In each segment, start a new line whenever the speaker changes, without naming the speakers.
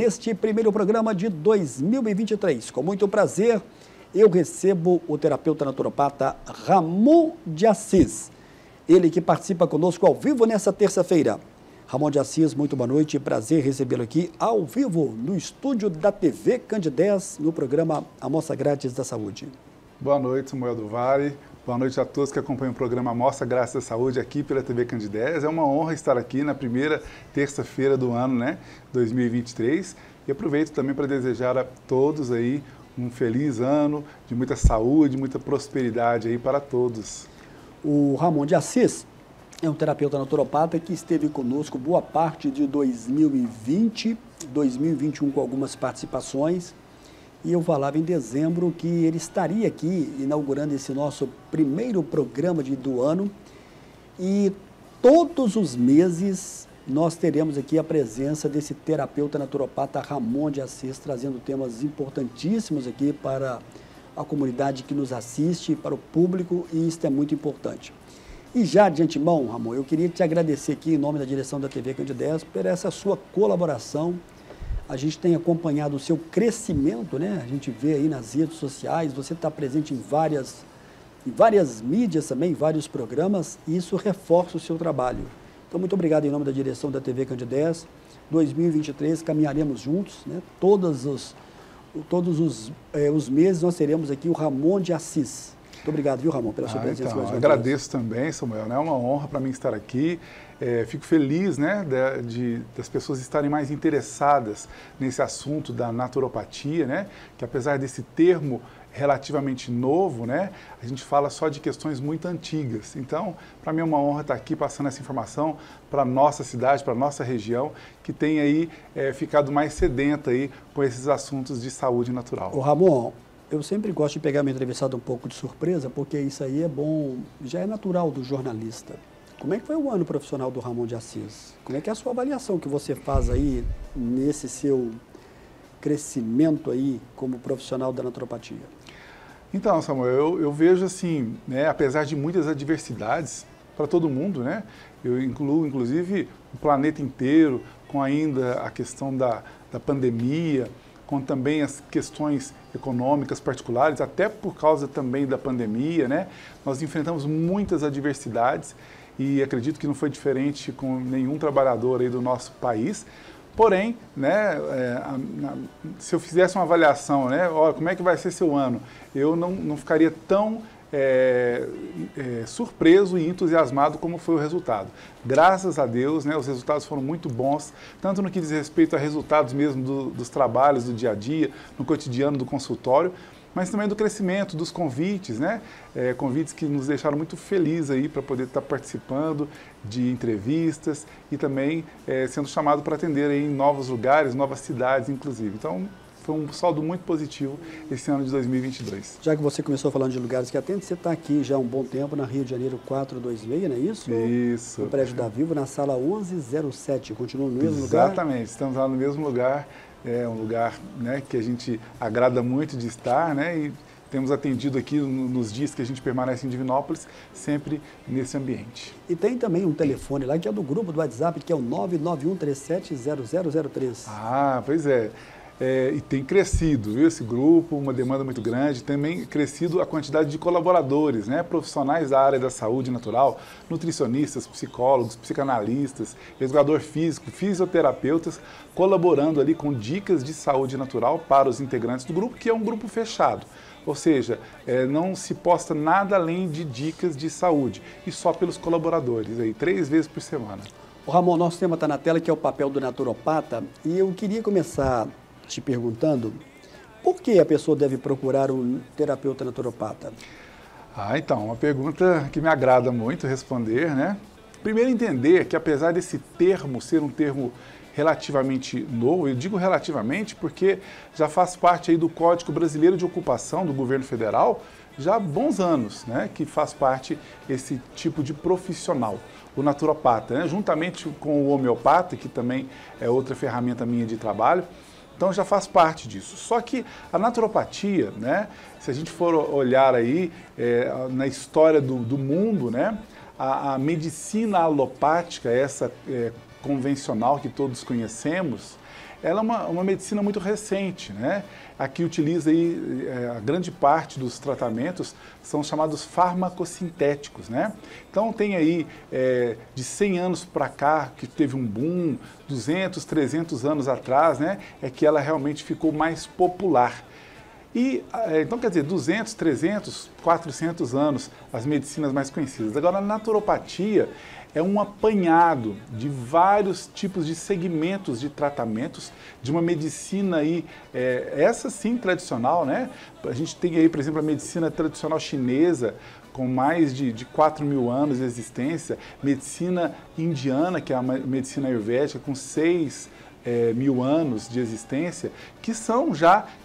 neste primeiro programa de 2023. Com muito prazer, eu recebo o terapeuta naturopata Ramon de Assis. Ele que participa conosco ao vivo nessa terça-feira. Ramon de Assis, muito boa noite, prazer recebê-lo aqui ao vivo no estúdio da TV Candidez, no programa Amostra Grátis da Saúde.
Boa noite, Samuel do Vale. Boa noite a todos que acompanham o programa Amostra Grátis da Saúde aqui pela TV Candidez. É uma honra estar aqui na primeira terça-feira do ano, né, 2023. E aproveito também para desejar a todos aí um feliz ano, de muita saúde, muita prosperidade aí para todos.
O Ramon de Assis é um terapeuta naturopata que esteve conosco boa parte de 2020, 2021 com algumas participações. E eu falava em dezembro que ele estaria aqui inaugurando esse nosso primeiro programa do ano. E todos os meses nós teremos aqui a presença desse terapeuta naturopata Ramon de Assis, trazendo temas importantíssimos aqui para a comunidade que nos assiste, para o público, e isso é muito importante. E já de antemão, Ramon, eu queria te agradecer aqui em nome da direção da TV Candidez por essa sua colaboração. A gente tem acompanhado o seu crescimento, né? A gente vê aí nas redes sociais, você está presente em várias mídias também, em vários programas, e isso reforça o seu trabalho. Então, muito obrigado em nome da direção da TV Candidez. 2023, caminharemos juntos, né? Todos os meses nós teremos aqui o Ramon de Assis. Muito obrigado, viu, Ramon, pela sua presença.
Então, agradeço também, Samuel, né? É uma honra para mim estar aqui. Fico feliz, né, das pessoas estarem mais interessadas nesse assunto da naturopatia, né, que apesar desse termo relativamente novo, né, a gente fala só de questões muito antigas. Então, para mim é uma honra estar aqui passando essa informação para a nossa cidade, para a nossa região, que tem aí ficado mais sedenta aí com esses assuntos de saúde natural.
Ô, Ramon, eu sempre gosto de pegar minha entrevistada um pouco de surpresa, porque isso aí é bom, já é natural do jornalista. Como é que foi o ano profissional do Ramon de Assis? Como é que é a sua avaliação que você faz aí nesse seu crescimento aí como profissional da naturopatia?
Então, Samuel, eu vejo assim, né, apesar de muitas adversidades para todo mundo, né, eu incluo inclusive o planeta inteiro, com ainda a questão da pandemia, com também as questões econômicas particulares, até por causa também da pandemia, né, nós enfrentamos muitas adversidades. E acredito que não foi diferente com nenhum trabalhador aí do nosso país. Porém, né, se eu fizesse uma avaliação, né, como é que vai ser seu ano, eu não ficaria tão surpreso e entusiasmado como foi o resultado. Graças a Deus, né, os resultados foram muito bons, tanto no que diz respeito a resultados mesmo dos trabalhos do dia a dia, no cotidiano do consultório, mas também do crescimento, dos convites, né? Convites que nos deixaram muito felizes aí para poder estar participando de entrevistas e também sendo chamado para atender aí em novos lugares, novas cidades, inclusive. Então, foi um saldo muito positivo esse ano de 2022.
Já que você começou falando de lugares que atende, você está aqui já há um bom tempo na Rio de Janeiro 426, não é isso?
Isso.
No prédio da Vivo, na sala 1107. Continua no mesmo lugar?
Exatamente, estamos lá no mesmo lugar. É um lugar, né, que a gente agrada muito de estar, né, e temos atendido aqui nos dias que a gente permanece em Divinópolis, sempre nesse ambiente.
E tem também um telefone lá que é do grupo do WhatsApp, que é o 991370003.
Ah, pois é. E tem crescido, viu, esse grupo, uma demanda muito grande, também crescido a quantidade de colaboradores, né, profissionais da área da saúde natural, nutricionistas, psicólogos, psicanalistas, educador físico, fisioterapeutas, colaborando ali com dicas de saúde natural para os integrantes do grupo, que é um grupo fechado. Ou seja, não se posta nada além de dicas de saúde, e só pelos colaboradores, aí, 3 vezes por semana.
O Ramon, nosso tema está na tela, que é o papel do naturopata, e eu queria começar te perguntando por que a pessoa deve procurar um terapeuta naturopata?
Então, uma pergunta que me agrada muito responder, né? Primeiro, entender que apesar desse termo ser um termo relativamente novo, eu digo relativamente porque já faz parte aí do Código Brasileiro de Ocupação do Governo Federal já há bons anos, né? Que faz parte esse tipo de profissional, o naturopata, né? Juntamente com o homeopata, que também é outra ferramenta minha de trabalho. Então já faz parte disso. Só que a naturopatia, né, se a gente for olhar aí na história do mundo, né, a medicina alopática, essa convencional que todos conhecemos, ela é uma medicina muito recente, né? Aqui utiliza aí, a grande parte dos tratamentos são chamados farmacosintéticos, né? Então tem aí de 100 anos para cá que teve um boom, 200, 300 anos atrás, né? É que ela realmente ficou mais popular. E, então, quer dizer, 200, 300, 400 anos, as medicinas mais conhecidas. Agora, a naturopatia é um apanhado de vários tipos de segmentos de tratamentos, de uma medicina aí, essa sim tradicional, né? A gente tem aí, por exemplo, a medicina tradicional chinesa, com mais de 4.000 anos de existência, medicina indiana, que é a medicina ayurvédica, com 6.000 anos de existência, que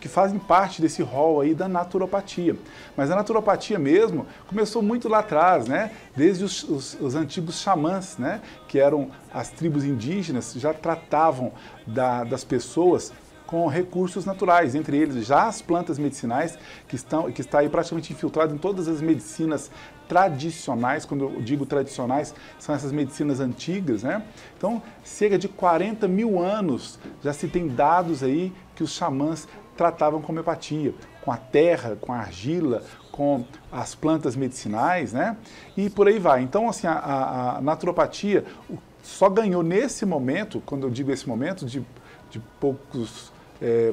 fazem parte desse rol aí da naturopatia. Mas a naturopatia mesmo começou muito lá atrás, né? Desde os antigos xamãs, né? Que eram as tribos indígenas, já tratavam das pessoas com recursos naturais, entre eles já as plantas medicinais, que está aí praticamente infiltrado em todas as medicinas tradicionais. Quando eu digo tradicionais, são essas medicinas antigas, né? Então, cerca de 40.000 anos já se tem dados aí que os xamãs tratavam com homeopatia, com a terra, com a argila, com as plantas medicinais, né? E por aí vai. Então, assim, a naturopatia só ganhou nesse momento, quando eu digo esse momento, de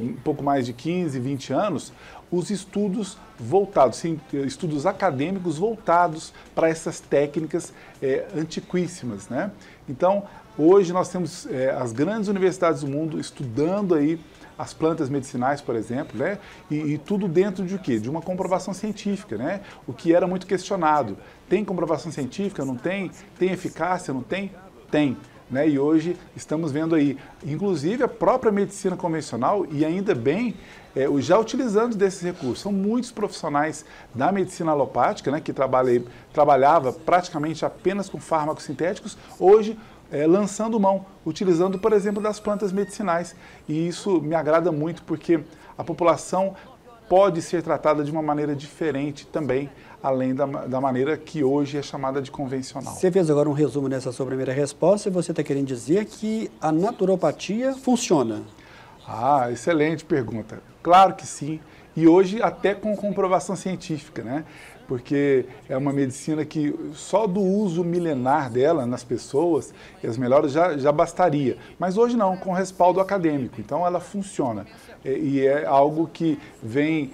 um pouco mais de 15, 20 anos, os estudos voltados, sim, estudos acadêmicos voltados para essas técnicas antiquíssimas, né? Então, hoje nós temos as grandes universidades do mundo estudando aí as plantas medicinais, por exemplo, né? E tudo dentro de o quê? De uma comprovação científica, né? O que era muito questionado. Tem comprovação científica? Não tem? Tem eficácia? Não tem? Tem. Né? E hoje estamos vendo aí, inclusive a própria medicina convencional, e ainda bem, já utilizando desses recursos. São muitos profissionais da medicina alopática, né, que trabalhava praticamente apenas com fármacos sintéticos, hoje lançando mão, utilizando, por exemplo, das plantas medicinais. E isso me agrada muito, porque a população pode ser tratada de uma maneira diferente também, além da maneira que hoje é chamada de convencional.
Você fez agora um resumo nessa sua primeira resposta e você está querendo dizer que a naturopatia funciona?
Ah, excelente pergunta. Claro que sim. E hoje até com comprovação científica, né? Porque é uma medicina que só do uso milenar dela nas pessoas, e as melhores já bastaria. Mas hoje não, com respaldo acadêmico. Então ela funciona. E é algo que vem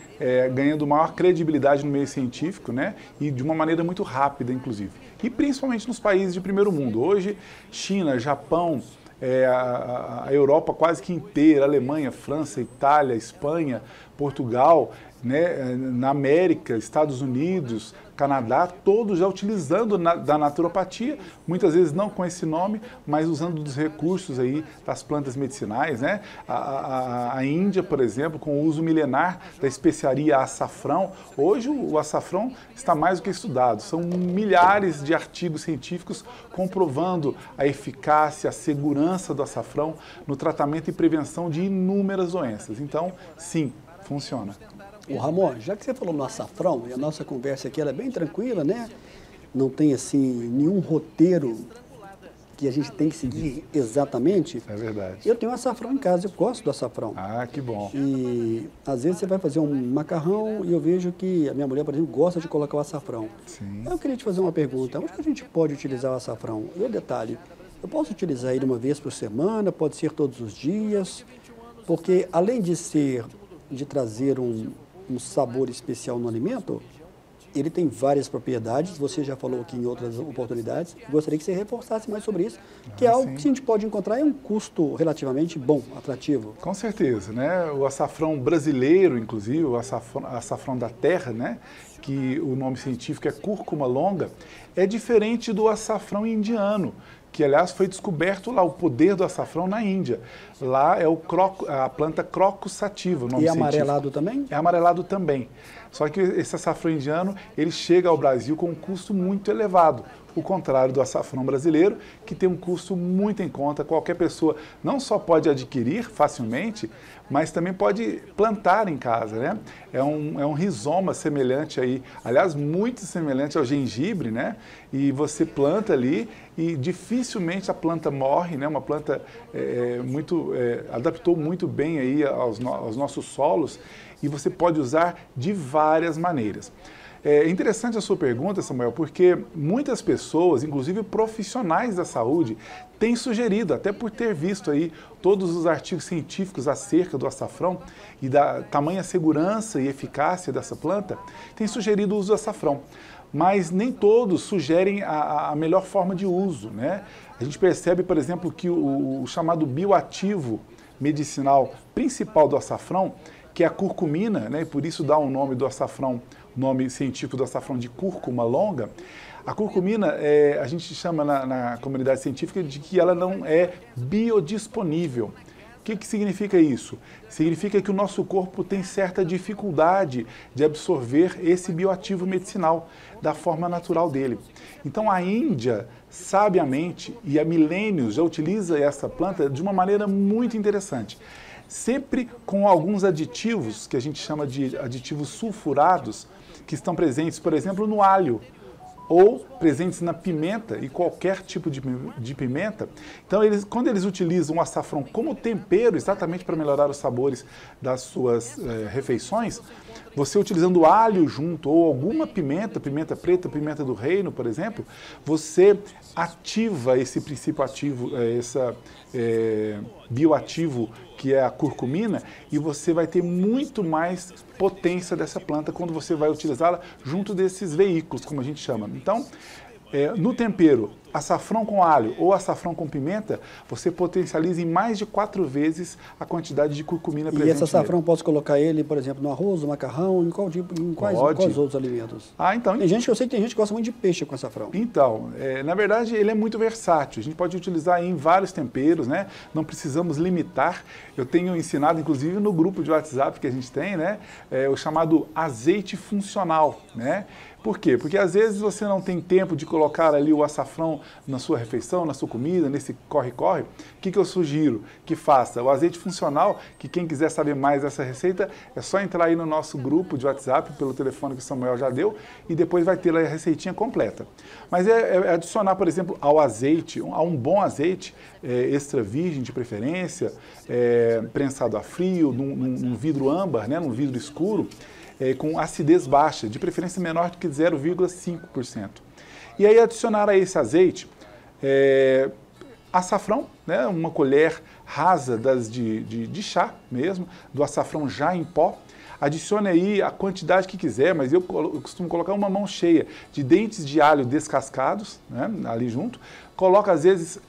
ganhando maior credibilidade no meio científico, né? E de uma maneira muito rápida, inclusive. E principalmente nos países de primeiro mundo. Hoje, China, Japão, a Europa quase que inteira, Alemanha, França, Itália, Espanha, Portugal, né, na América, Estados Unidos, Canadá, todos já utilizando da naturopatia, muitas vezes não com esse nome, mas usando dos recursos aí das plantas medicinais, né? A Índia, por exemplo, com o uso milenar da especiaria açafrão, hoje o açafrão está mais do que estudado, são milhares de artigos científicos comprovando a eficácia, a segurança do açafrão no tratamento e prevenção de inúmeras doenças. Então, sim, funciona.
Ô Ramon, já que você falou no açafrão, e a nossa conversa aqui ela é bem tranquila, né? Não tem, assim, nenhum roteiro que a gente tem que seguir exatamente.
É verdade.
Eu tenho açafrão em casa, eu gosto do açafrão.
Ah, que bom.
E às vezes você vai fazer um macarrão e eu vejo que a minha mulher, por exemplo, gosta de colocar o açafrão.
Sim.
Eu queria te fazer uma pergunta, onde que a gente pode utilizar o açafrão? E o detalhe, eu posso utilizar ele uma vez por semana, pode ser todos os dias, porque além de trazer um sabor especial no alimento, ele tem várias propriedades, você já falou aqui em outras oportunidades, gostaria que você reforçasse mais sobre isso, que é algo que a gente pode encontrar em um custo relativamente bom, atrativo.
Com certeza, né? O açafrão brasileiro, inclusive, o açafrão da terra, né? Que o nome científico é cúrcuma longa, é diferente do açafrão indiano, que aliás foi descoberto lá, o poder do açafrão na Índia. Lá é a planta Crocus sativa, o nome científico.
E amarelado também?
É amarelado também. Só que esse açafrão indiano, ele chega ao Brasil com um custo muito elevado, o contrário do açafrão brasileiro, que tem um custo muito em conta. Qualquer pessoa não só pode adquirir facilmente, mas também pode plantar em casa, né? É um rizoma semelhante aí, aliás, muito semelhante ao gengibre, né? E você planta ali e dificilmente a planta morre, né? Uma planta adaptou muito bem aí aos nossos solos e você pode usar de várias maneiras. É interessante a sua pergunta, Samuel, porque muitas pessoas, inclusive profissionais da saúde, têm sugerido, até por ter visto aí todos os artigos científicos acerca do açafrão e da tamanha segurança e eficácia dessa planta, têm sugerido o uso do açafrão. Mas nem todos sugerem a melhor forma de uso, né? A gente percebe, por exemplo, que o chamado bioativo medicinal principal do açafrão, que é a curcumina, né? E por isso dá o nome do açafrão, nome científico do açafrão de cúrcuma longa. A curcumina, a gente chama na comunidade científica de que ela não é biodisponível. O que significa isso? Significa que o nosso corpo tem certa dificuldade de absorver esse bioativo medicinal da forma natural dele. Então a Índia, sabiamente, e há milênios já utiliza essa planta de uma maneira muito interessante. Sempre com alguns aditivos, que a gente chama de aditivos sulfurados, que estão presentes, por exemplo, no alho, ou presentes na pimenta e qualquer tipo de pimenta. Então, quando eles utilizam o açafrão como tempero, exatamente para melhorar os sabores das suas refeições, você utilizando alho junto ou alguma pimenta, pimenta preta, pimenta do reino, por exemplo, você ativa esse princípio ativo, bioativo, que é a curcumina, e você vai ter muito mais potência dessa planta quando você vai utilizá-la junto desses veículos, como a gente chama. Então, no tempero, açafrão com alho ou açafrão com pimenta, você potencializa em mais de 4 vezes a quantidade de curcumina presente.
E esse açafrão, posso colocar ele, por exemplo, no arroz, no macarrão, em quais outros alimentos?
Então,
Eu sei que tem gente que gosta muito de peixe com açafrão.
Então, na verdade, ele é muito versátil. A gente pode utilizar em vários temperos, né? Não precisamos limitar. Eu tenho ensinado, inclusive, no grupo de WhatsApp que a gente tem, né? O chamado azeite funcional, né? Por quê? Porque às vezes você não tem tempo de colocar ali o açafrão na sua refeição, na sua comida, nesse corre-corre. O que eu sugiro? Que faça o azeite funcional, que quem quiser saber mais dessa receita, é só entrar aí no nosso grupo de WhatsApp, pelo telefone que o Samuel já deu, e depois vai ter lá a receitinha completa. Mas adicionar, por exemplo, ao azeite, a um bom azeite, extra virgem de preferência, prensado a frio, num vidro âmbar, né, num vidro escuro, com acidez baixa, de preferência menor do que 0,5%. E aí adicionar a esse azeite açafrão, né, uma colher rasa de chá mesmo, do açafrão já em pó. Adicione aí a quantidade que quiser, mas eu costumo colocar uma mão cheia de dentes de alho descascados, né, ali junto. Coloca às vezes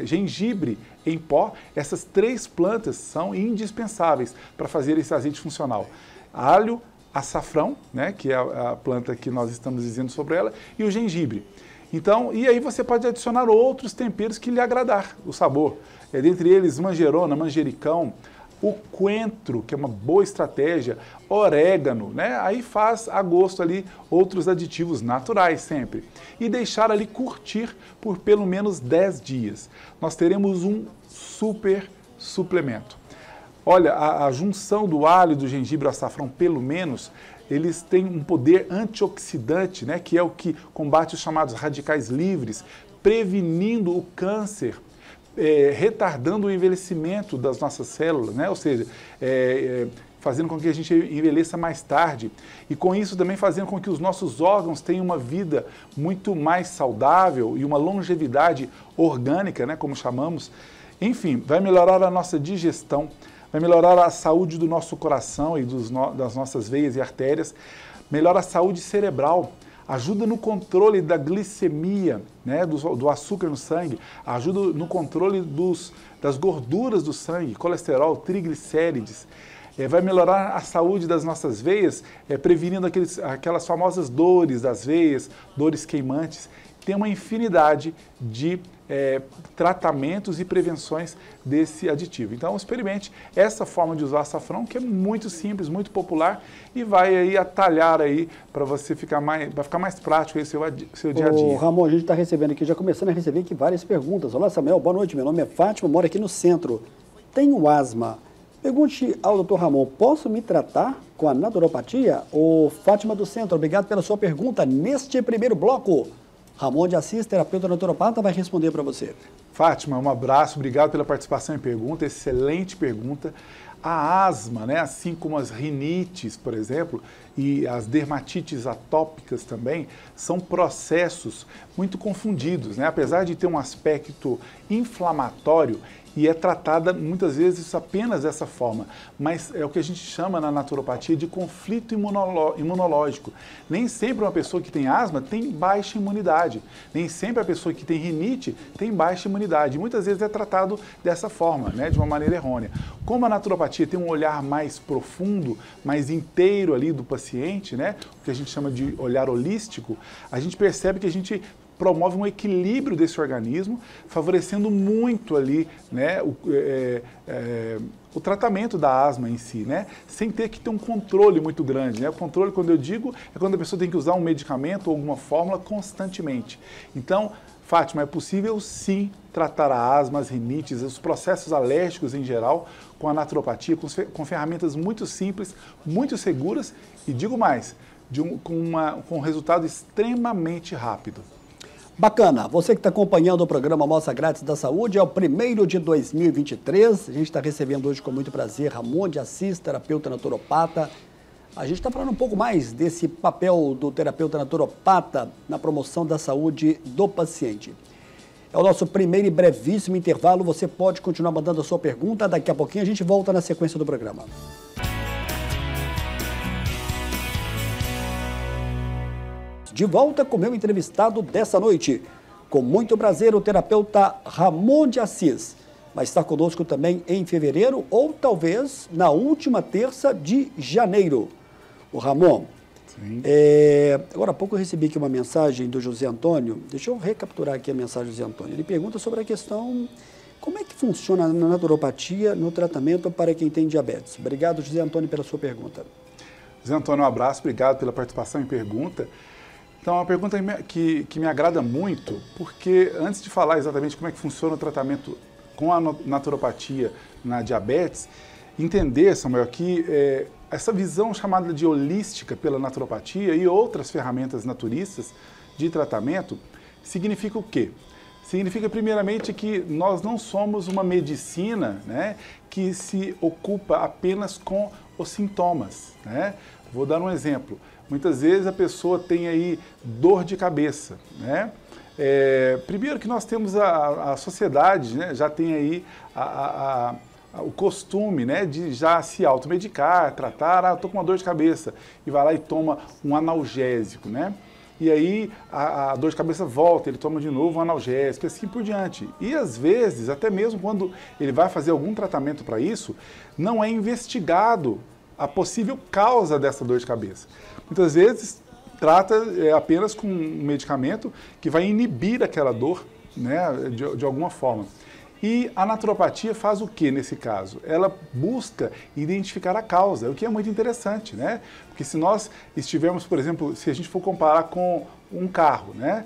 gengibre em pó. Essas 3 plantas são indispensáveis para fazer esse azeite funcional. Alho, açafrão, né, que é a planta que nós estamos dizendo sobre ela, e o gengibre. Então, e aí você pode adicionar outros temperos que lhe agradar o sabor. Dentre eles, manjerona, manjericão, o coentro, que é uma boa estratégia, orégano, né? Aí faz a gosto ali outros aditivos naturais sempre. E deixar ali curtir por pelo menos 10 dias. Nós teremos um super suplemento. Olha, a junção do alho, do gengibre e do açafrão, pelo menos, eles têm um poder antioxidante, né, que é o que combate os chamados radicais livres, prevenindo o câncer, retardando o envelhecimento das nossas células, né, ou seja, fazendo com que a gente envelheça mais tarde e com isso também fazendo com que os nossos órgãos tenham uma vida muito mais saudável e uma longevidade orgânica, né, como chamamos. Enfim, vai melhorar a nossa digestão, vai melhorar a saúde do nosso coração e das nossas veias e artérias, melhora a saúde cerebral, ajuda no controle da glicemia, né, do açúcar no sangue, ajuda no controle das gorduras do sangue, colesterol, triglicérides, vai melhorar a saúde das nossas veias, prevenindo aquelas famosas dores das veias, dores queimantes. tem uma infinidade de tratamentos e prevenções desse aditivo. Então experimente essa forma de usar açafrão, que é muito simples, muito popular e vai aí atalhar aí para você ficar mais, vai ficar mais prático aí seu dia a dia.
Ô, Ramon, a gente está recebendo aqui, já começando a receber aqui várias perguntas. Olá, Samuel, boa noite, meu nome é Fátima, moro aqui no centro. Tenho asma. Pergunte ao Dr. Ramon, posso me tratar com a naturopatia? Ô, Fátima do Centro, obrigado pela sua pergunta neste primeiro bloco. Ramon de Assis, terapeuta naturopata, vai responder para você.
Fátima, um abraço, obrigado pela participação e pergunta, excelente pergunta. A asma, né, assim como as rinites, por exemplo, e as dermatites atópicas também, são processos muito confundidos, né? Apesar de ter um aspecto inflamatório, e é tratada muitas vezes apenas dessa forma, mas é o que a gente chama na naturopatia de conflito imunológico. Nem sempre uma pessoa que tem asma tem baixa imunidade, nem sempre a pessoa que tem rinite tem baixa imunidade. Muitas vezes é tratado dessa forma, né, de uma maneira errônea. Como a naturopatia tem um olhar mais profundo, mais inteiro ali do paciente, né, o que a gente chama de olhar holístico, a gente percebe que a gente promove um equilíbrio desse organismo, favorecendo muito ali, né, o tratamento da asma em si, né, sem ter que ter um controle muito grande, né. O controle, quando eu digo, é quando a pessoa tem que usar um medicamento ou alguma fórmula constantemente. Então, Fátima, é possível sim tratar a asma, as rinites, os processos alérgicos em geral com a naturopatia, com ferramentas muito simples, muito seguras e, digo mais, com um resultado extremamente rápido.
Bacana, você que está acompanhando o programa Amostra Grátis da Saúde, é o primeiro de 2023, a gente está recebendo hoje com muito prazer Ramon de Assis, terapeuta naturopata. A gente está falando um pouco mais desse papel do terapeuta naturopata na promoção da saúde do paciente. É o nosso primeiro e brevíssimo intervalo, você pode continuar mandando a sua pergunta, daqui a pouquinho a gente volta na sequência do programa. De volta com o meu entrevistado dessa noite. Com muito prazer, o terapeuta Ramon de Assis. Vai estar conosco também em fevereiro ou talvez na última terça de janeiro. O Ramon, agora há pouco eu recebi aqui uma mensagem do José Antônio. Deixa eu recapturar aqui a mensagem do José Antônio. Ele pergunta sobre a questão, como é que funciona na naturopatia no tratamento para quem tem diabetes. Obrigado, José Antônio, pela sua pergunta.
José Antônio, um abraço, obrigado pela participação e pergunta. Então, é uma pergunta que me agrada muito, porque antes de falar exatamente como é que funciona o tratamento com a naturopatia na diabetes, entender, Samuel, que essa visão chamada de holística pela naturopatia e outras ferramentas naturistas de tratamento, significa o quê? Significa, primeiramente, que nós não somos uma medicina, né, que se ocupa apenas com os sintomas, né? Vou dar um exemplo. Muitas vezes a pessoa tem aí dor de cabeça, né? Primeiro que nós temos a sociedade, né, já tem aí o costume, né, de já se automedicar, tratar, estou com uma dor de cabeça, e vai lá e toma um analgésico, né? E aí a dor de cabeça volta, ele toma de novo um analgésico, e assim por diante. E às vezes, até mesmo quando ele vai fazer algum tratamento para isso, não é investigado a possível causa dessa dor de cabeça. Muitas vezes trata apenas com um medicamento que vai inibir aquela dor, né, de alguma forma. E a naturopatia faz o que nesse caso? Ela busca identificar a causa, o que é muito interessante, né? Porque se nós estivermos, por exemplo, se a gente for comparar com um carro, né?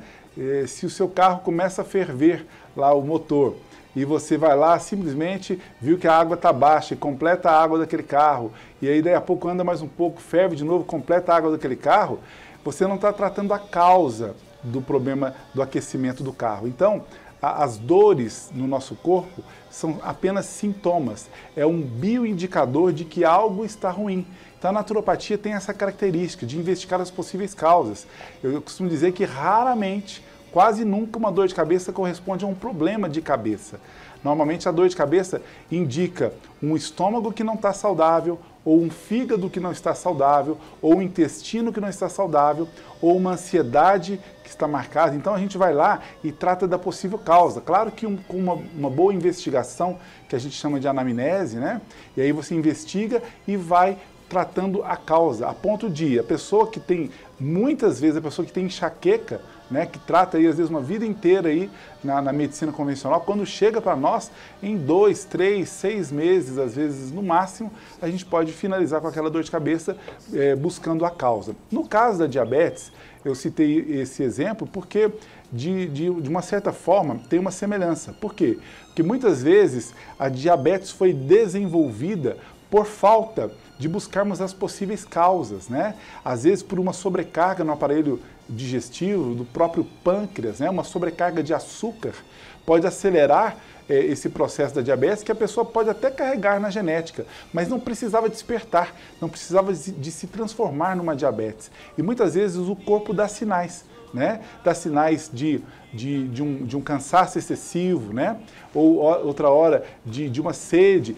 Se o seu carro começa a ferver lá o motor, e você vai lá, simplesmente viu que a água está baixa e completa a água daquele carro, e aí daí a pouco anda mais um pouco, ferve de novo, completa a água daquele carro, você não está tratando a causa do problema do aquecimento do carro. Então, as dores no nosso corpo são apenas sintomas, é um bioindicador de que algo está ruim. Então a naturopatia tem essa característica de investigar as possíveis causas. Eu costumo dizer que raramente, quase nunca, uma dor de cabeça corresponde a um problema de cabeça. Normalmente a dor de cabeça indica um estômago que não está saudável, ou um fígado que não está saudável, ou um intestino que não está saudável, ou uma ansiedade que está marcada. Então a gente vai lá e trata da possível causa. Claro que com uma boa investigação, que a gente chama de anamnese, né? E aí você investiga e vai tratando a causa, a ponto de a pessoa que tem, muitas vezes, a pessoa que tem enxaqueca, né, que trata aí, às vezes, uma vida inteira aí na medicina convencional, quando chega para nós, em 2, 3, 6 meses, às vezes, no máximo, a gente pode finalizar com aquela dor de cabeça buscando a causa. No caso da diabetes, eu citei esse exemplo porque, de uma certa forma, tem uma semelhança. Por quê? Porque muitas vezes a diabetes foi desenvolvida por falta de buscarmos as possíveis causas, né? Às vezes por uma sobrecarga no aparelho digestivo, do próprio pâncreas, né? Uma sobrecarga de açúcar pode acelerar esse processo da diabetes, que a pessoa pode até carregar na genética, mas não precisava despertar, não precisava de se transformar numa diabetes. E muitas vezes o corpo dá sinais, né? Dá sinais de um cansaço excessivo, né? Ou outra hora de uma sede,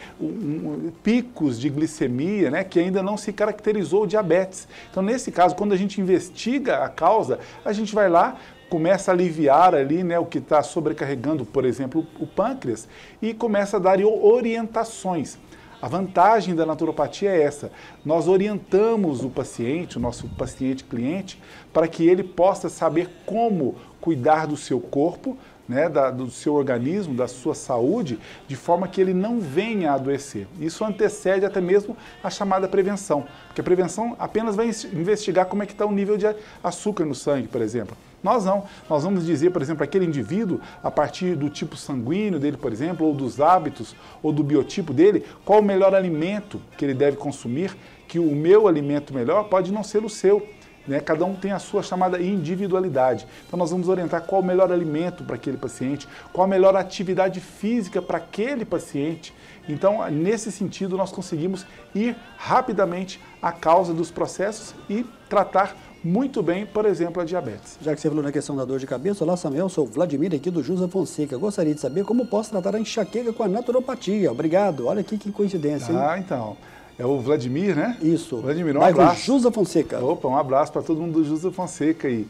picos de glicemia, né? Que ainda não se caracterizou o diabetes. Então, nesse caso, quando a gente investiga a causa, a gente vai lá, começa a aliviar ali, né, o que está sobrecarregando, por exemplo, o pâncreas, e começa a dar orientações. A vantagem da naturopatia é essa: nós orientamos o paciente, o nosso paciente cliente, para que ele possa saber como cuidar do seu corpo, né, do seu organismo, da sua saúde, de forma que ele não venha a adoecer. Isso antecede até mesmo a chamada prevenção, porque a prevenção apenas vai investigar como é que está o nível de açúcar no sangue, por exemplo. Nós não. Nós vamos dizer, por exemplo, aquele indivíduo, a partir do tipo sanguíneo dele, por exemplo, ou dos hábitos, ou do biotipo dele, qual o melhor alimento que ele deve consumir, que o meu alimento melhor pode não ser o seu. Né? Cada um tem a sua chamada individualidade. Então nós vamos orientar qual o melhor alimento para aquele paciente, qual a melhor atividade física para aquele paciente. Então, nesse sentido, nós conseguimos ir rapidamente à causa dos processos e tratar muito bem, por exemplo, a diabetes.
Já que você falou na questão da dor de cabeça, olá Samuel, sou o Vladimir aqui do José Fonseca. Gostaria de saber como posso tratar a enxaqueca com a naturopatia. Obrigado. Olha aqui que coincidência, hein?
Ah, então. É o Vladimir, né?
Isso.
Vladimir, um abraço.
José Fonseca.
Opa, um abraço para todo mundo do José Fonseca aí.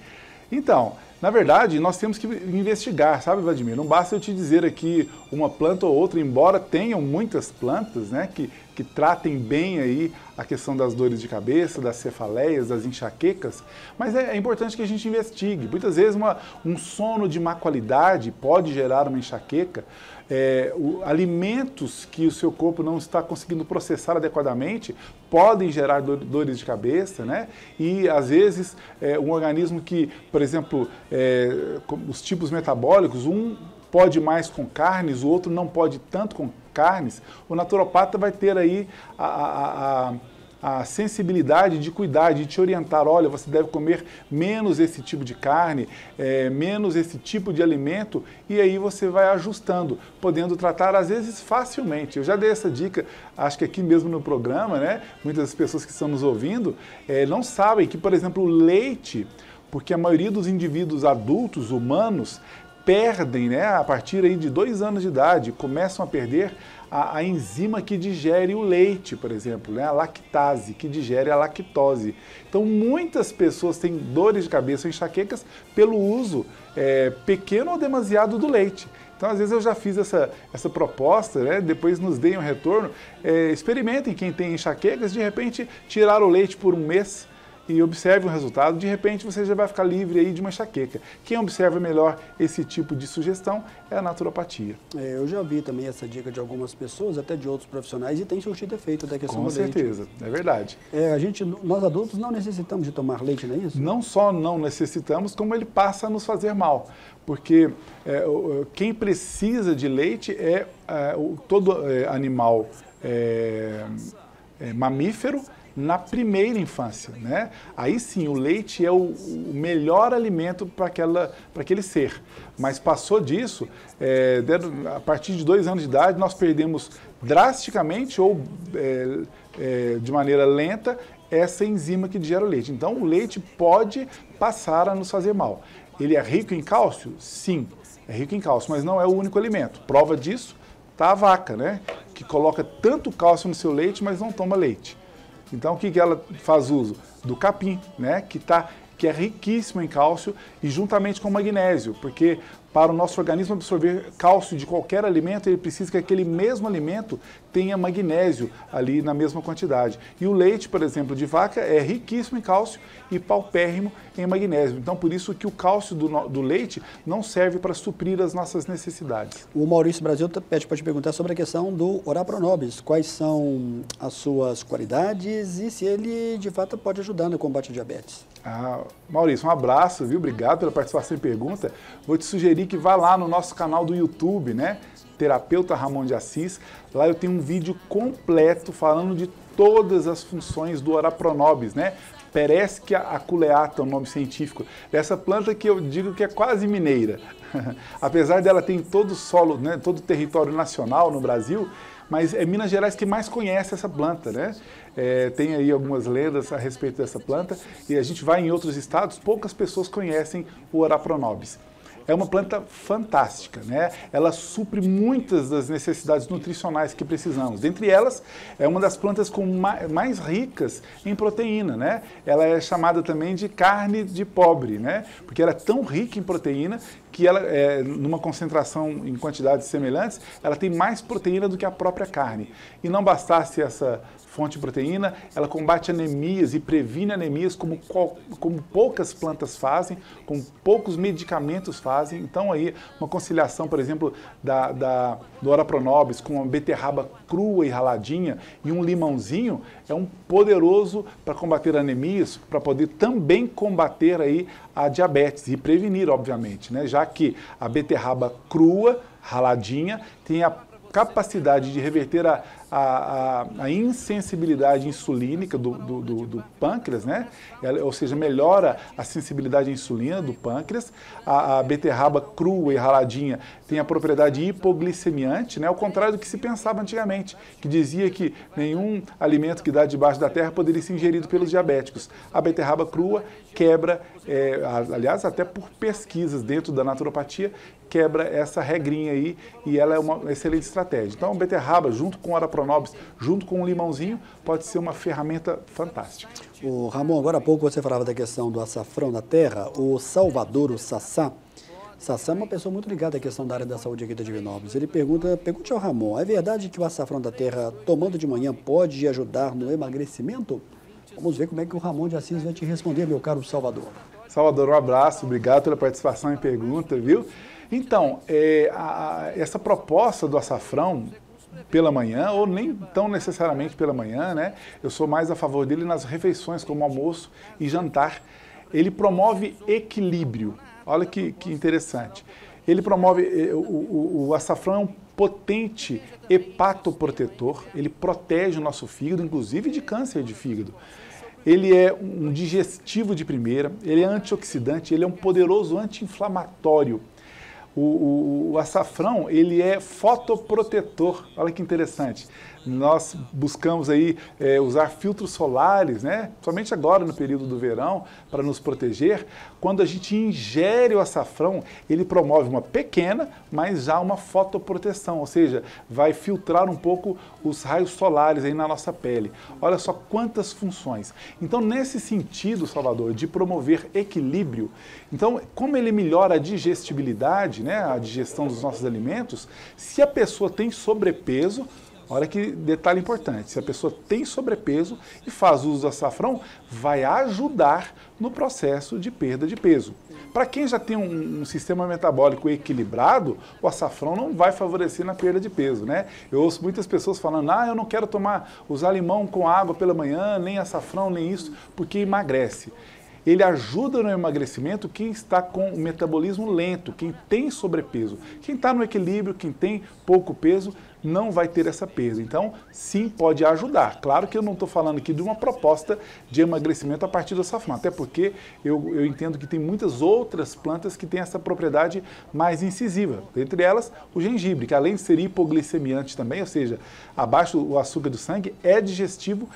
Então, na verdade, nós temos que investigar, sabe, Vladimir? Não basta eu te dizer aqui uma planta ou outra, embora tenham muitas plantas, né, que tratem bem aí a questão das dores de cabeça, das cefaleias, das enxaquecas, mas é importante que a gente investigue. Muitas vezes um sono de má qualidade pode gerar uma enxaqueca, alimentos que o seu corpo não está conseguindo processar adequadamente podem gerar dores de cabeça, né? E às vezes um organismo que, por exemplo, os tipos metabólicos, um pode mais com carnes, o outro não pode tanto com carnes, o naturopata vai ter aí a sensibilidade de cuidar, de te orientar: olha, você deve comer menos esse tipo de carne, menos esse tipo de alimento, e aí você vai ajustando, podendo tratar às vezes facilmente. Eu já dei essa dica, acho que aqui mesmo no programa, né? Muitas das pessoas que estão nos ouvindo não sabem que, por exemplo, o leite, porque a maioria dos indivíduos adultos, humanos, perdem, né, a partir aí de 2 anos de idade, começam a perder a enzima que digere o leite, por exemplo, né, a lactase, que digere a lactose. Então, muitas pessoas têm dores de cabeça ou enxaquecas pelo uso pequeno ou demasiado do leite. Então, às vezes eu já fiz essa proposta, né, depois nos deem um retorno, experimentem quem tem enxaquecas, de repente tirar o leite por 1 mês, e observe o resultado, de repente você já vai ficar livre aí de uma enxaqueca. Quem observa melhor esse tipo de sugestão é a naturopatia.
Eu já vi também essa dica de algumas pessoas, até de outros profissionais, e tem surtido efeito da questão do leite.
Com certeza, é verdade.
Nós adultos não necessitamos de tomar leite, não é isso?
Não só não necessitamos, como ele passa a nos fazer mal. Porque quem precisa de leite todo animal mamífero, na primeira infância, né? Aí sim, o leite é o melhor alimento para aquele ser. Mas passou disso, a partir de 2 anos de idade, nós perdemos drasticamente ou de maneira lenta essa enzima que digera o leite. Então, o leite pode passar a nos fazer mal. Ele é rico em cálcio? Sim, é rico em cálcio, mas não é o único alimento. Prova disso está a vaca, né? Que coloca tanto cálcio no seu leite, mas não toma leite. Então, o que ela faz uso? Do capim, né? Que é riquíssimo em cálcio e juntamente com magnésio, porque para o nosso organismo absorver cálcio de qualquer alimento, ele precisa que aquele mesmo alimento tenha magnésio ali na mesma quantidade. E o leite, por exemplo, de vaca é riquíssimo em cálcio e paupérrimo em magnésio. Então, por isso que o cálcio do leite não serve para suprir as nossas necessidades.
O Maurício Brasil pede para te perguntar sobre a questão do Ora Pro Nobis. Quais são as suas qualidades e se ele, de fato, pode ajudar no combate à diabetes?
Maurício, um abraço, viu? Obrigado pela participação e pergunta. Vou te sugerir que vá lá no nosso canal do YouTube, né? Terapeuta Ramon de Assis. Lá eu tenho um vídeo completo falando de todas as funções do Ora Pro Nobis, né? Pereskia aculeata, o nome científico, dessa planta que eu digo que é quase mineira. Apesar dela ter em todo o solo, né, todo o território nacional no Brasil, mas é Minas Gerais que mais conhece essa planta, né? Tem aí algumas lendas a respeito dessa planta e a gente vai em outros estados, poucas pessoas conhecem o Ora Pro Nobis. É uma planta fantástica, né? Ela supre muitas das necessidades nutricionais que precisamos. Dentre elas, é uma das plantas mais ricas em proteína, né? Ela é chamada também de carne de pobre, né? Porque ela é tão rica em proteína que ela, numa concentração em quantidades semelhantes, ela tem mais proteína do que a própria carne. E não bastasse essa fonte de proteína, ela combate anemias e previne anemias como poucas plantas fazem, como poucos medicamentos fazem. Então aí uma conciliação, por exemplo, do Ora Pro Nobis com uma beterraba crua e raladinha e um limãozinho é um poderoso para combater anemias, para poder também combater aí a diabetes e prevenir, obviamente, né? Já que a beterraba crua, raladinha, tem a capacidade de reverter a insensibilidade insulínica do pâncreas, né? Ou seja, melhora a sensibilidade à insulina do pâncreas. A beterraba crua e raladinha tem a propriedade hipoglicemiante, né? Ao contrário do que se pensava antigamente, que dizia que nenhum alimento que dá debaixo da terra poderia ser ingerido pelos diabéticos. A beterraba crua quebra, aliás, até por pesquisas dentro da naturopatia, quebra essa regrinha aí e ela é uma excelente estratégia. Então, a beterraba, junto com o Ora Pro Nobis, junto com o limãozinho, pode ser uma ferramenta fantástica.
O Ramon, agora há pouco você falava da questão do açafrão da terra. O Salvador, o Sassá é uma pessoa muito ligada à questão da área da saúde aqui da Divinópolis. Ele pergunte ao Ramon, é verdade que o açafrão da terra, tomando de manhã, pode ajudar no emagrecimento? Vamos ver como é que o Ramon de Assis vai te responder, meu caro Salvador.
Salvador, um abraço, obrigado pela participação e pergunta, viu? Então, essa proposta do açafrão pela manhã, ou nem tão necessariamente pela manhã, né? Eu sou mais a favor dele nas refeições, como almoço e jantar. Ele promove equilíbrio. Olha que interessante. Ele promove, o açafrão é um potente hepatoprotetor, ele protege o nosso fígado, inclusive de câncer de fígado. Ele é um digestivo de primeira, ele é antioxidante, ele é um poderoso anti-inflamatório. O açafrão, ele é fotoprotetor, olha que interessante. Nós buscamos aí usar filtros solares, né? Somente agora no período do verão, para nos proteger. Quando a gente ingere o açafrão, ele promove uma pequena, mas já uma fotoproteção, ou seja, vai filtrar um pouco os raios solares aí na nossa pele. Olha só quantas funções. Então, nesse sentido, Salvador, de promover equilíbrio, então, como ele melhora a digestibilidade, né, a digestão dos nossos alimentos, se a pessoa tem sobrepeso, olha que detalhe importante, se a pessoa tem sobrepeso e faz uso do açafrão, vai ajudar no processo de perda de peso. Para quem já tem um sistema metabólico equilibrado, o açafrão não vai favorecer na perda de peso, né? Eu ouço muitas pessoas falando, eu não quero usar limão com água pela manhã, nem açafrão, nem isso, porque emagrece. Ele ajuda no emagrecimento quem está com o metabolismo lento, quem tem sobrepeso. Quem está no equilíbrio, quem tem pouco peso, não vai ter essa perda. Então, sim, pode ajudar. Claro que eu não estou falando aqui de uma proposta de emagrecimento a partir do açafrão, até porque eu entendo que tem muitas outras plantas que têm essa propriedade mais incisiva. Entre elas, o gengibre, que além de ser hipoglicemiante também, ou seja, abaixa o açúcar do sangue, é digestivo,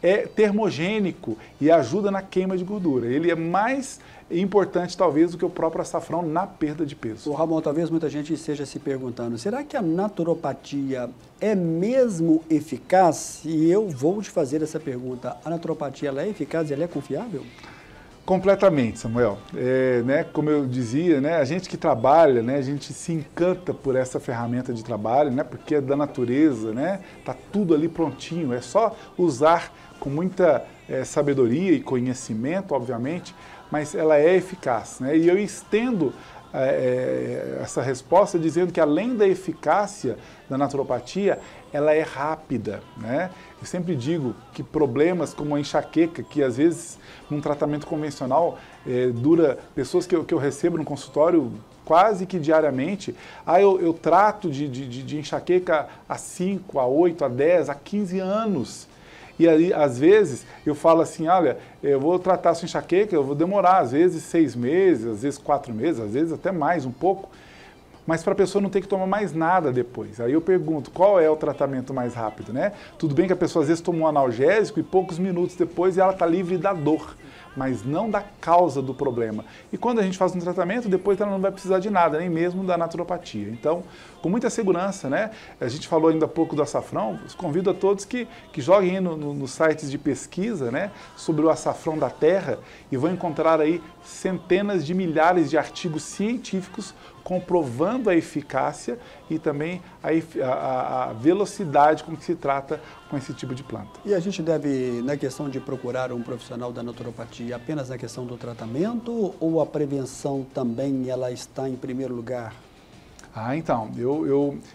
é termogênico e ajuda na queima de gordura. Ele é mais importante, talvez, do que o próprio açafrão na perda de peso.
O Ramon, talvez muita gente esteja se perguntando, será que a naturopatia é mesmo eficaz? E eu vou te fazer essa pergunta. A naturopatia, ela é eficaz e ela é confiável?
Completamente, Samuel. Né, como eu dizia, né, a gente que trabalha, né, a gente se encanta por essa ferramenta de trabalho, né, porque é da natureza, né, tá tudo ali prontinho, é só usar com muita sabedoria e conhecimento, obviamente, mas ela é eficaz, né, e eu estendo essa resposta dizendo que além da eficácia da naturopatia, ela é rápida, né? Eu sempre digo que problemas como a enxaqueca, que às vezes num tratamento convencional dura, pessoas que eu recebo no consultório quase que diariamente, eu trato de enxaqueca há 5, a 8, a 10, a 15 anos. E aí, às vezes, eu falo assim, olha, eu vou tratar a sua enxaqueca, eu vou demorar, às vezes, 6 meses, às vezes 4 meses, às vezes até mais, um pouco, mas para a pessoa não ter que tomar mais nada depois. Aí eu pergunto, qual é o tratamento mais rápido, né? Tudo bem que a pessoa às vezes toma um analgésico e poucos minutos depois ela está livre da dor, mas não da causa do problema. E quando a gente faz um tratamento, depois ela não vai precisar de nada, nem mesmo da naturopatia. Então, com muita segurança, né? A gente falou ainda há pouco do açafrão, convido a todos que joguem aí nos sites de pesquisa, né, sobre o açafrão da terra e vão encontrar aí centenas de milhares de artigos científicos comprovando a eficácia e também a velocidade com que se trata com esse tipo de planta.
E a gente deve, na questão de procurar um profissional da naturopatia, apenas na questão do tratamento ou a prevenção também ela está em primeiro lugar?
Então,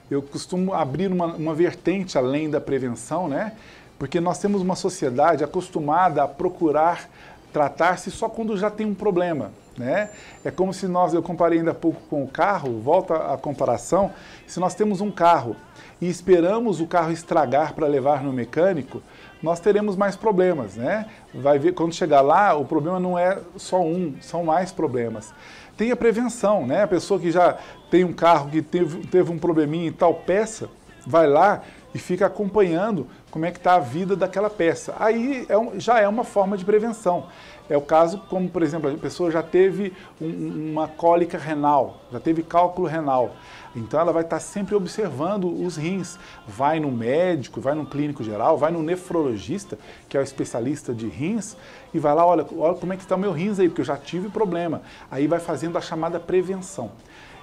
eu costumo abrir uma vertente além da prevenção, né? Porque nós temos uma sociedade acostumada a procurar tratar-se só quando já tem um problema, né? É como se eu comparei ainda há pouco com o carro, volta a comparação, se nós temos um carro e esperamos o carro estragar para levar no mecânico, nós teremos mais problemas, né? Vai ver, quando chegar lá, o problema não é só um, são mais problemas. Tem a prevenção, né? A pessoa que já tem um carro que teve um probleminha em tal peça, vai lá e fica acompanhando como é que está a vida daquela peça. Aí já é uma forma de prevenção. É o caso como, por exemplo, a pessoa já teve uma cólica renal, já teve cálculo renal. Então ela vai estar sempre observando os rins. Vai no médico, vai no clínico geral, vai no nefrologista, que é o especialista de rins, e vai lá, olha como é que está o meu rins aí, porque eu já tive problema. Aí vai fazendo a chamada prevenção.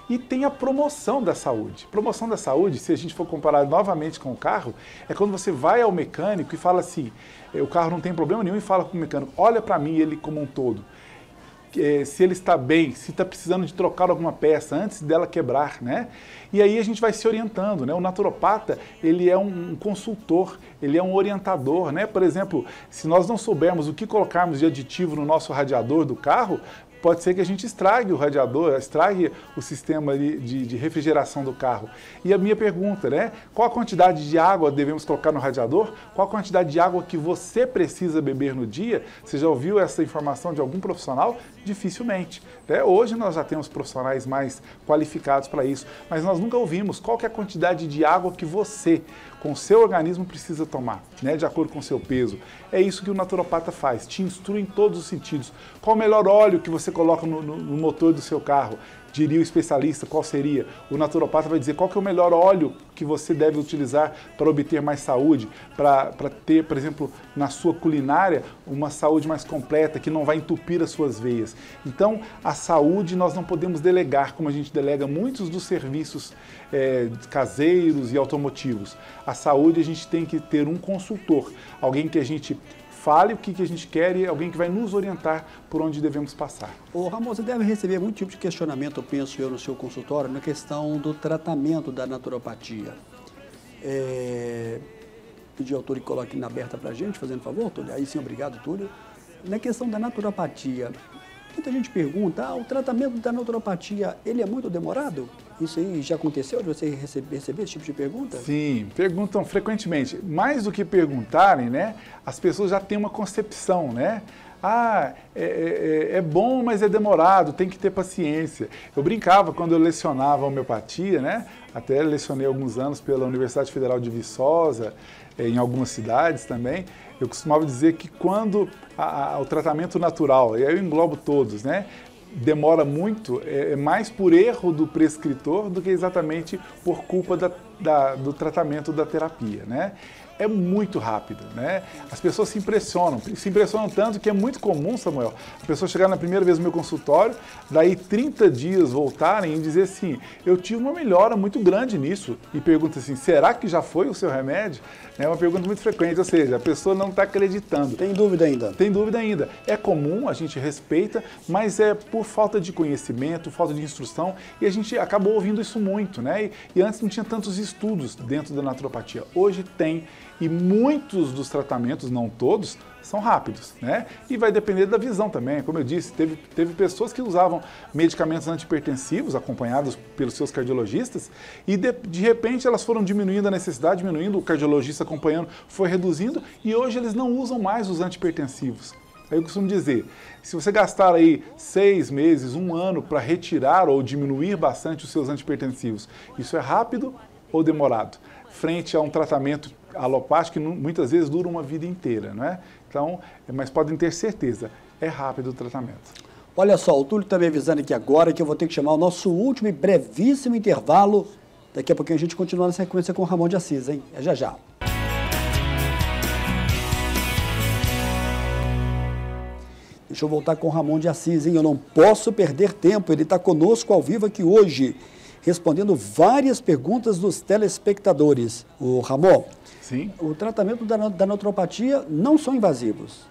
E tem a promoção da saúde. Promoção da saúde, se a gente for comparar novamente com o carro, é quando você vai ao mecânico e fala assim, o carro não tem problema nenhum, e fala com o mecânico, olha para mim ele como um todo. Se ele está bem, se está precisando de trocar alguma peça antes dela quebrar, né? E aí a gente vai se orientando, né? O naturopata, ele é um consultor, ele é um orientador, né? Por exemplo, se nós não soubermos o que colocarmos de aditivo no nosso radiador do carro, pode ser que a gente estrague o radiador, estrague o sistema de refrigeração do carro. E a minha pergunta, né? Qual a quantidade de água devemos colocar no radiador? Qual a quantidade de água que você precisa beber no dia? Você já ouviu essa informação de algum profissional? Dificilmente. Né? Hoje nós já temos profissionais mais qualificados para isso, mas nós nunca ouvimos qual que é a quantidade de água que você, com o seu organismo, precisa tomar, né? De acordo com o seu peso. É isso que o naturopata faz, te instrui em todos os sentidos. Qual o melhor óleo que você coloca no motor do seu carro? Diria o especialista, qual seria? O naturopata vai dizer qual que é o melhor óleo que você deve utilizar para obter mais saúde, para ter, por exemplo, na sua culinária, uma saúde mais completa, que não vai entupir as suas veias. Então, a saúde nós não podemos delegar, como a gente delega muitos dos serviços caseiros e automotivos. A saúde a gente tem que ter um consultor, alguém que a gente fale o que a gente quer e alguém que vai nos orientar por onde devemos passar.
Ô Ramon, você deve receber muito tipo de questionamento, eu penso eu, no seu consultório, na questão do tratamento da naturopatia. Pedir ao Túlio que coloque na aberta para a gente, fazendo favor, Túlio. Aí sim, obrigado, Túlio. Na questão da naturopatia, muita gente pergunta, o tratamento da naturopatia, ele é muito demorado? Isso aí já aconteceu de você receber esse tipo de pergunta?
Sim, perguntam frequentemente. Mais do que perguntarem, né, as pessoas já têm uma concepção, né? É bom, mas é demorado, tem que ter paciência. Eu brincava quando eu lecionava homeopatia, né? Até lecionei alguns anos pela Universidade Federal de Viçosa, em algumas cidades também. Eu costumava dizer que quando o tratamento natural, e aí eu englobo todos, né? Demora muito, é mais por erro do prescritor do que exatamente por culpa do tratamento da terapia, né? é muito rápida, né? As pessoas se impressionam tanto que é muito comum, Samuel, a pessoa chegar na primeira vez no meu consultório, daí 30 dias voltarem e dizer assim, eu tive uma melhora muito grande nisso, e pergunta assim, será que já foi o seu remédio? É uma pergunta muito frequente, ou seja, a pessoa não está acreditando.
Tem dúvida ainda?
Tem dúvida ainda. É comum, a gente respeita, mas é por falta de conhecimento, falta de instrução, e a gente acabou ouvindo isso muito, né? E antes não tinha tantos estudos dentro da naturopatia. Hoje tem, e muitos dos tratamentos, não todos, são rápidos, né? E vai depender da visão também. Como eu disse, teve pessoas que usavam medicamentos antihipertensivos, acompanhados pelos seus cardiologistas, e de repente elas foram diminuindo a necessidade, diminuindo, o cardiologista acompanhando foi reduzindo, e hoje eles não usam mais os antihipertensivos. Aí eu costumo dizer, se você gastar aí 6 meses, 1 ano para retirar ou diminuir bastante os seus antihipertensivos, isso é rápido ou demorado? Frente a um tratamento alopático que muitas vezes dura uma vida inteira, não é? Então, mas podem ter certeza, é rápido o tratamento.
Olha só, o Túlio está me avisando aqui agora que eu vou ter que chamar o nosso último e brevíssimo intervalo. Daqui a pouquinho a gente continua na sequência com o Ramon de Assis, hein? É já já. Deixa eu voltar com o Ramon de Assis, hein? Eu não posso perder tempo, ele está conosco ao vivo aqui hoje, respondendo várias perguntas dos telespectadores. O Ramon,
sim,
o tratamento da naturopatia não são invasivos?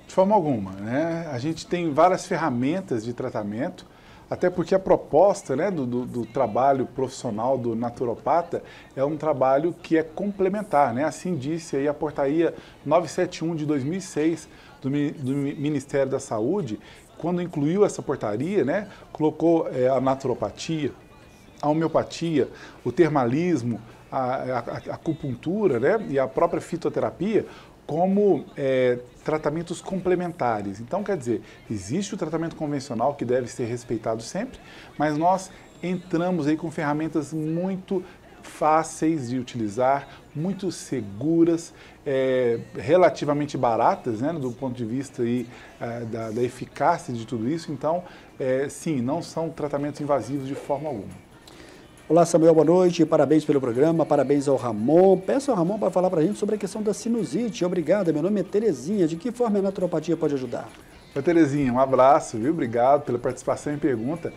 De forma alguma, né? A gente tem várias ferramentas de tratamento, até porque a proposta, né, do trabalho profissional do naturopata é um trabalho que é complementar, né? Assim disse aí a portaria 971 de 2006 do Ministério da Saúde, quando incluiu essa portaria, né, colocou a naturopatia, a homeopatia, o termalismo, a acupuntura, né, e a própria fitoterapia como tratamentos complementares. Então, quer dizer, existe o tratamento convencional que deve ser respeitado sempre, mas nós entramos aí com ferramentas muito fáceis de utilizar, muito seguras, relativamente baratas, né, do ponto de vista aí, da eficácia de tudo isso. Então, sim, não são tratamentos invasivos de forma alguma.
Olá, Samuel, boa noite, parabéns pelo programa, parabéns ao Ramon. Peço ao Ramon para falar para a gente sobre a questão da sinusite. Obrigado, meu nome é Terezinha. De que forma a naturopatia pode ajudar?
Oi, Terezinha, um abraço, viu? Obrigado pela participação e pergunta.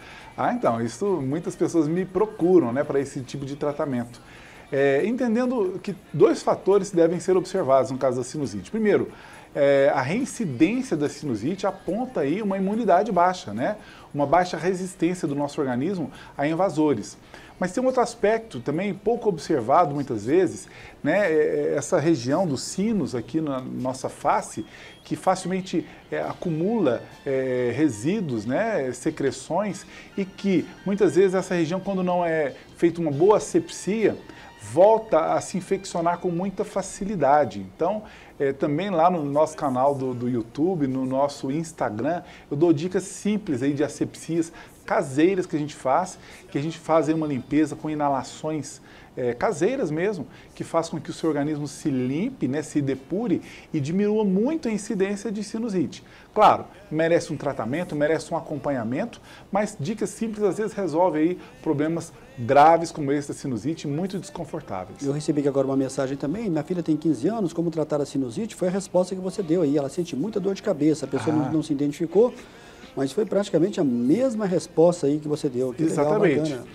Então, muitas pessoas me procuram, né, para esse tipo de tratamento. Entendendo que 2 fatores devem ser observados no caso da sinusite. Primeiro, a reincidência da sinusite aponta aí uma imunidade baixa, né? Uma baixa resistência do nosso organismo a invasores. Mas tem um outro aspecto também pouco observado muitas vezes, né? Essa região dos sinos aqui na nossa face, que facilmente acumula resíduos, né? Secreções, e que muitas vezes essa região, quando não é feita uma boa asepsia, volta a se infeccionar com muita facilidade. Então, também lá no nosso canal do YouTube, no nosso Instagram, eu dou dicas simples aí de asepsias caseiras que a gente faz aí uma limpeza com inalações caseiras mesmo, que faz com que o seu organismo se limpe, né, se depure e diminua muito a incidência de sinusite. Claro, merece um tratamento, merece um acompanhamento, mas dicas simples às vezes resolvem aí problemas graves como esse da sinusite, muito desconfortáveis.
Eu recebi aqui agora uma mensagem também, minha filha tem 15 anos, como tratar a sinusite? Foi a resposta que você deu aí, ela sente muita dor de cabeça, a pessoa não se identificou, mas foi praticamente a mesma resposta aí que você deu. Que
exatamente. Legal,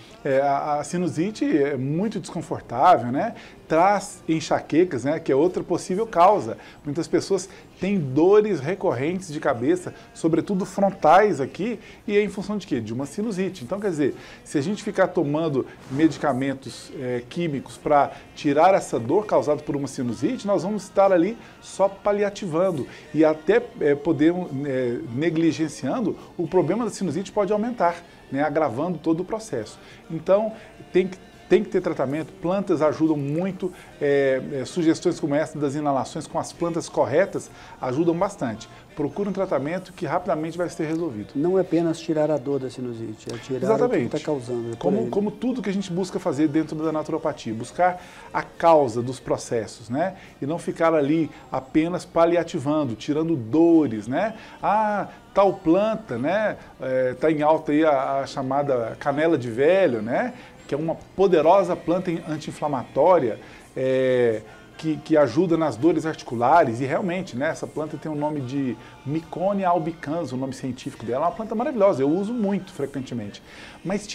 a sinusite é muito desconfortável, né? Traz enxaquecas, né? Que é outra possível causa. Muitas pessoas têm dores recorrentes de cabeça, sobretudo frontais aqui, e é em função de quê? De uma sinusite. Então, quer dizer, se a gente ficar tomando medicamentos químicos para tirar essa dor causada por uma sinusite, nós vamos estar ali só paliativando e até podemos negligenciando, o problema da sinusite pode aumentar, né, agravando todo o processo. Então, tem que ter tratamento, plantas ajudam muito, sugestões como essa das inalações com as plantas corretas ajudam bastante. Procure um tratamento que rapidamente vai ser resolvido.
Não é apenas tirar a dor da sinusite, é tirar
exatamente
o que está causando.
Como tudo que a gente busca fazer dentro da naturopatia, buscar a causa dos processos, né? E não ficar ali apenas paliativando, tirando dores, né? Tal planta, né? Tá em alta aí a chamada canela de velho, né? Que é uma poderosa planta anti-inflamatória, que ajuda nas dores articulares, e realmente, né, essa planta tem o nome de Miconia albicans, o nome científico dela, é uma planta maravilhosa, eu uso muito frequentemente. Mas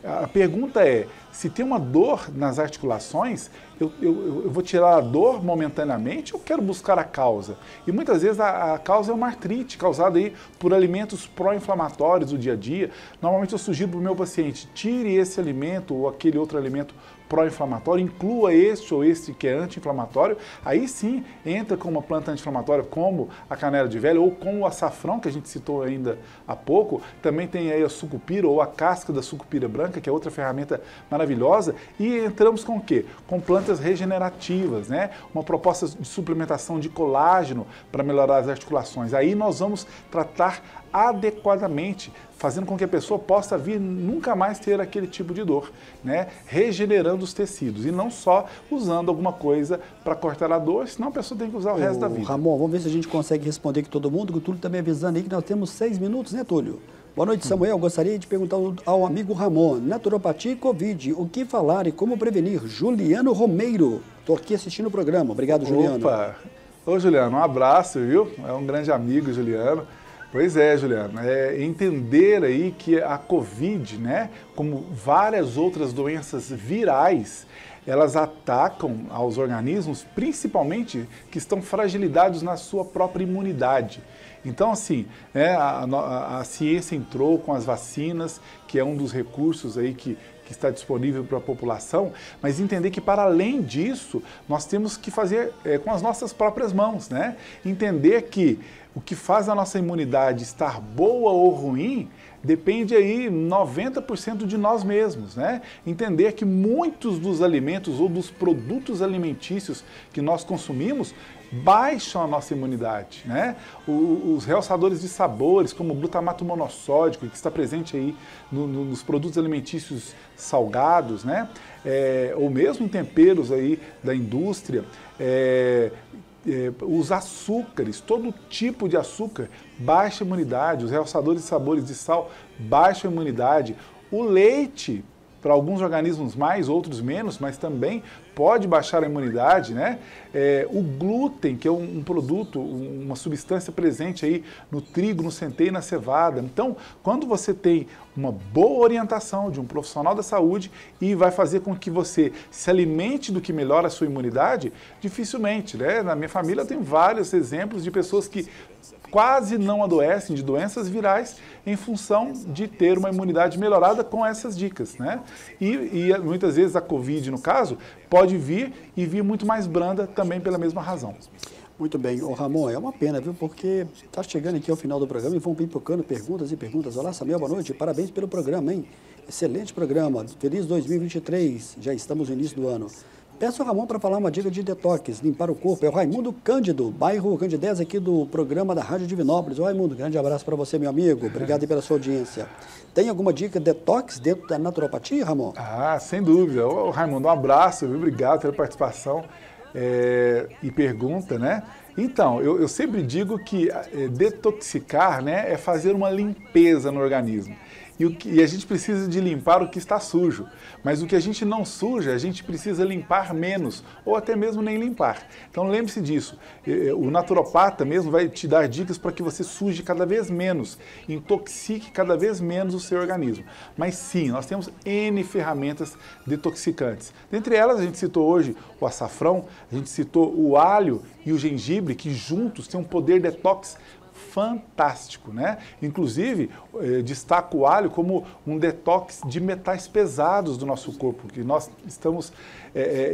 a pergunta é, se tem uma dor nas articulações, eu vou tirar a dor momentaneamente ou quero buscar a causa? E muitas vezes a causa é uma artrite causada aí por alimentos pró-inflamatórios do dia a dia. Normalmente eu sugiro para o meu paciente, tire esse alimento ou aquele outro alimento pró-inflamatório, inclua este ou este que é anti-inflamatório, aí sim entra com uma planta anti-inflamatória como a canela de velha ou com o açafrão, que a gente citou ainda há pouco. Também tem aí a sucupira ou a casca da sucupira branca, que é outra ferramenta maravilhosa. E entramos com o quê? Com plantas regenerativas, né? Uma proposta de suplementação de colágeno para melhorar as articulações. Aí nós vamos tratar adequadamente, fazendo com que a pessoa possa vir nunca mais ter aquele tipo de dor, né? Regenerando os tecidos e não só usando alguma coisa para cortar a dor, senão a pessoa tem que usar o resto da vida.
Ramon, vamos ver se a gente consegue responder aqui todo mundo, que o Túlio também avisando aí que nós temos 6 minutos, né, Túlio? Boa noite, Samuel. Gostaria de perguntar ao amigo Ramon, naturopatia e Covid, o que falar e como prevenir? Juliano Romeiro, estou aqui assistindo o programa. Obrigado, Juliano.
Opa! Ô, Juliano, um abraço, viu? É um grande amigo, Juliano. Pois é, Juliano, entender aí que a Covid, né, como várias outras doenças virais, elas atacam aos organismos, principalmente que estão fragilizados na sua própria imunidade. Então, assim, a ciência entrou com as vacinas, que é um dos recursos aí que está disponível para a população, mas entender que, para além disso, nós temos que fazer com as nossas próprias mãos, né? Entender que o que faz a nossa imunidade estar boa ou ruim depende aí 90% de nós mesmos, né? Entender que muitos dos alimentos ou dos produtos alimentícios que nós consumimos baixam a nossa imunidade, né? Os realçadores de sabores, como o glutamato monossódico, que está presente aí nos produtos alimentícios salgados, né? Ou mesmo em temperos aí da indústria, os açúcares, todo tipo de açúcar baixa a imunidade, os realçadores de sabores de sal baixam a imunidade, o leite, para alguns organismos mais, outros menos, mas também pode baixar a imunidade, né? O glúten, que é um produto, uma substância presente aí no trigo, no centeio e na cevada. Então, quando você tem uma boa orientação de um profissional da saúde e vai fazer com que você se alimente do que melhora a sua imunidade, dificilmente, né? Na minha família eu tenho vários exemplos de pessoas que quase não adoecem de doenças virais em função de ter uma imunidade melhorada com essas dicas, né? E muitas vezes a Covid, no caso, pode vir e vir muito mais branda também pela mesma razão.
Muito bem. Ô, Ramon, é uma pena, viu? Porque está chegando aqui ao final do programa e vão pipocando perguntas e perguntas. Olá, Samuel, boa noite. Parabéns pelo programa, hein? Excelente programa. Feliz 2023. Já estamos no início do ano. Peço ao Ramon para falar uma dica de detox, limpar o corpo. É o Raimundo Cândido, bairro Candidez, aqui do programa da Rádio Divinópolis. Ô, Raimundo, grande abraço para você, meu amigo. Obrigado aí pela sua audiência. Tem alguma dica detox dentro da naturopatia, Ramon?
Ah, sem dúvida. Ô, Raimundo, um abraço, viu? Obrigado pela participação e pergunta, né? Então, eu sempre digo que detoxicar, né, é fazer uma limpeza no organismo. E a gente precisa de limpar o que está sujo. Mas o que a gente não suja, a gente precisa limpar menos, ou até mesmo nem limpar. Então lembre-se disso. O naturopata mesmo vai te dar dicas para que você suje cada vez menos, intoxique cada vez menos o seu organismo. Mas sim, nós temos N ferramentas detoxicantes. Dentre elas, a gente citou hoje o açafrão, a gente citou o alho e o gengibre, que juntos têm um poder detox fantástico, né? Inclusive, destaco o alho como um detox de metais pesados do nosso corpo, que nós estamos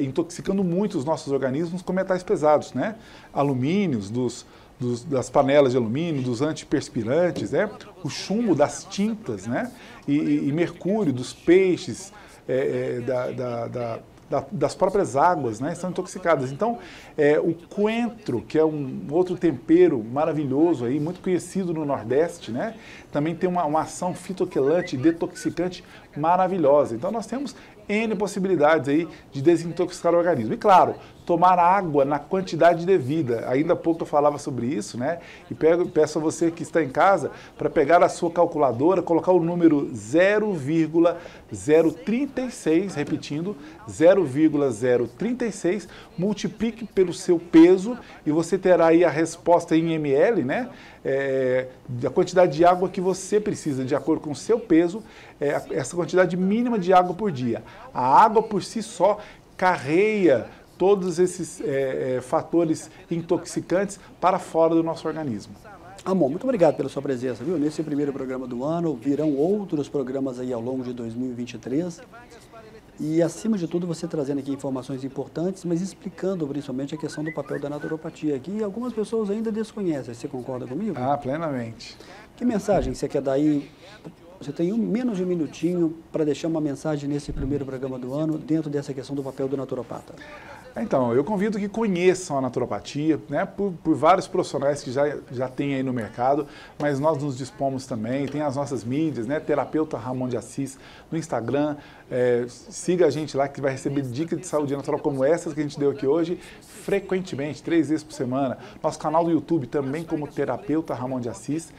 intoxicando muito os nossos organismos com metais pesados, né? Alumínios, das panelas de alumínio, dos antiperspirantes, né? O chumbo das tintas, né? E mercúrio dos peixes, das próprias águas, né, estão intoxicadas. Então, o coentro, que é um outro tempero maravilhoso, aí, muito conhecido no Nordeste, né, também tem uma ação fitoquelante, detoxicante maravilhosa. Então, nós temos N possibilidades aí de desintoxicar o organismo. E claro, tomar água na quantidade devida. Ainda há pouco eu falava sobre isso, né? E peço a você que está em casa para pegar a sua calculadora, colocar o número 0,036, repetindo, 0,036, multiplique pelo seu peso e você terá aí a resposta em ml, né? A quantidade de água que você precisa, de acordo com o seu peso, essa quantidade mínima de água por dia. A água por si só carreia todos esses fatores intoxicantes para fora do nosso organismo.
Amor, muito obrigado pela sua presença, viu? Nesse primeiro programa do ano, virão outros programas aí ao longo de 2023. E, acima de tudo, você trazendo aqui informações importantes, mas explicando principalmente a questão do papel da naturopatia, que algumas pessoas ainda desconhecem. Você concorda comigo?
Ah, plenamente.
Que mensagem você quer dar aí? Você tem menos de um minutinho para deixar uma mensagem nesse primeiro programa do ano, dentro dessa questão do papel do naturopata.
Então, eu convido que conheçam a naturopatia, né, por vários profissionais que já tem aí no mercado, mas nós nos dispomos também, tem as nossas mídias, né, Terapeuta Ramon de Assis no Instagram, siga a gente lá que vai receber dicas de saúde natural como essas que a gente deu aqui hoje, frequentemente, 3 vezes por semana. Nosso canal do YouTube também como Terapeuta Ramon de Assis.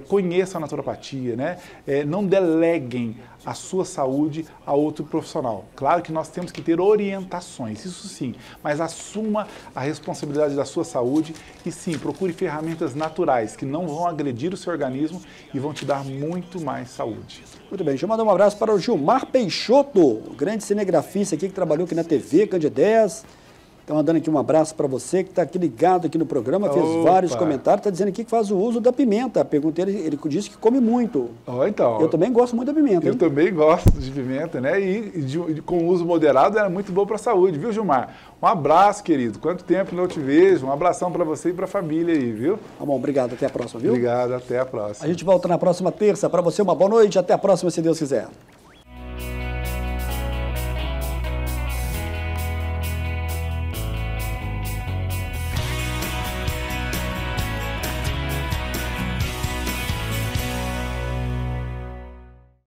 Conheçam a naturopatia, né? Não deleguem a sua saúde a outro profissional. Claro que nós temos que ter orientações, isso sim, mas assuma a responsabilidade da sua saúde e sim, procure ferramentas naturais que não vão agredir o seu organismo e vão te dar muito mais saúde.
Muito bem, deixa eu mandar um abraço para o Gilmar Peixoto, o grande cinegrafista aqui que trabalhou aqui na TV Candidez. Então, mandando aqui um abraço para você que está aqui ligado aqui no programa, fez vários comentários, está dizendo aqui que faz o uso da pimenta. Perguntei, ele disse que come muito.
Então,
eu também gosto muito da pimenta.
Eu também gosto de pimenta, né? E com uso moderado é muito bom para a saúde, viu, Gilmar? Um abraço, querido. Quanto tempo não te vejo? Um abração para você e para a família aí, viu?
Tá bom, obrigado. Até a próxima, viu?
Obrigado, até a próxima.
A gente volta na próxima terça. Para você, uma boa noite. Até a próxima, se Deus quiser.